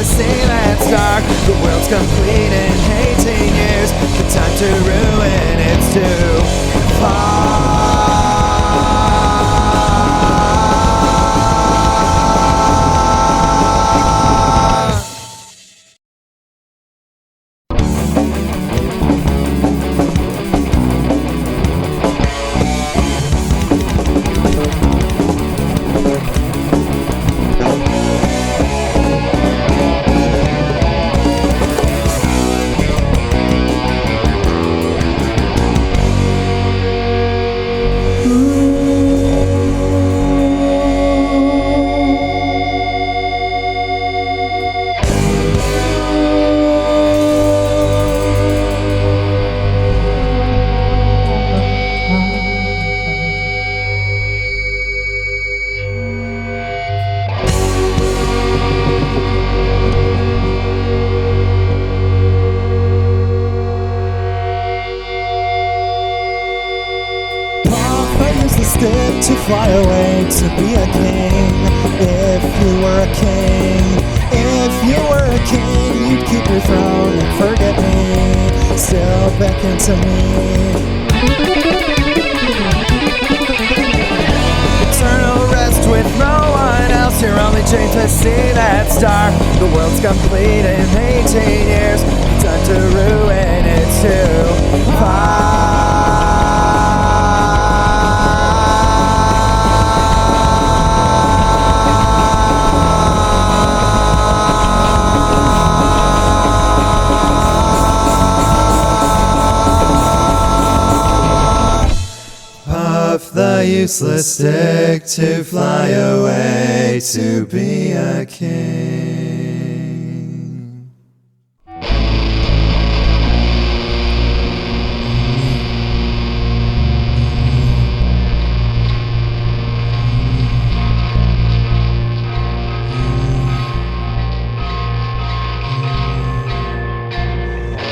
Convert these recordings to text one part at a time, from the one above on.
see that star. The world's complete in 18 years. The time to ruin it's too far. Dip to fly away to be a king. If you were a king, if you were a king, you'd keep your throne and forget me. Still beckon to me. Eternal rest with no one else. You're only chained to see that star. The world's complete in 18 years. Time to ruin it's too far. The useless stick to fly away to be a king.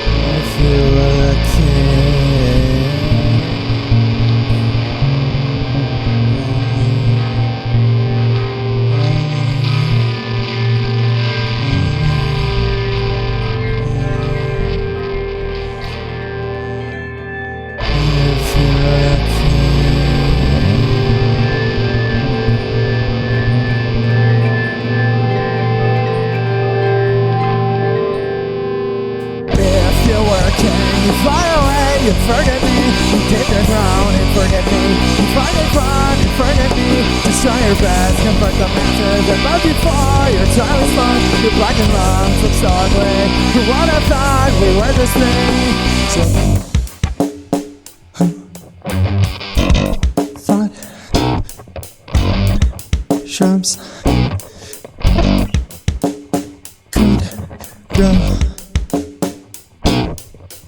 If you were a king. You fly away, you forget me. You take your throne and forget me. You find it fun and forget me. Just try your best, confront the masses that love you for. Your time is fun, your black and lungs look so ugly. Who would have thought we were this thing? Thought shrubs could grow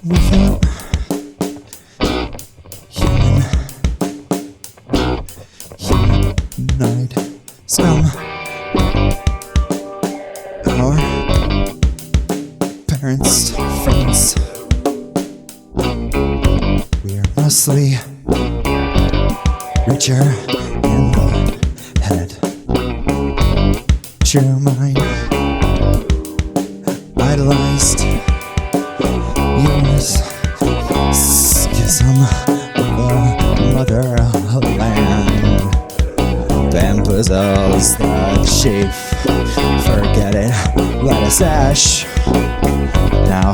without humanoid scum. Our parents' friends. We are mostly richer in the head. True mind, idolized. Yours, schism of the motherland, bamboozles the sheep. Forget it, let us ash. Now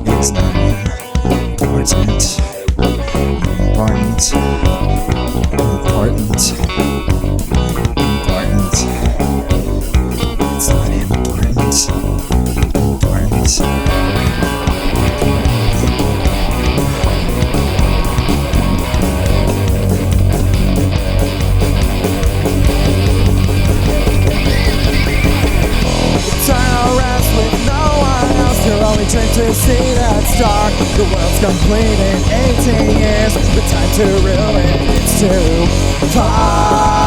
it's not important, important, important, important. It's not important, important. To see that star. The world's complete in 18 years. The time to ruin it's too far.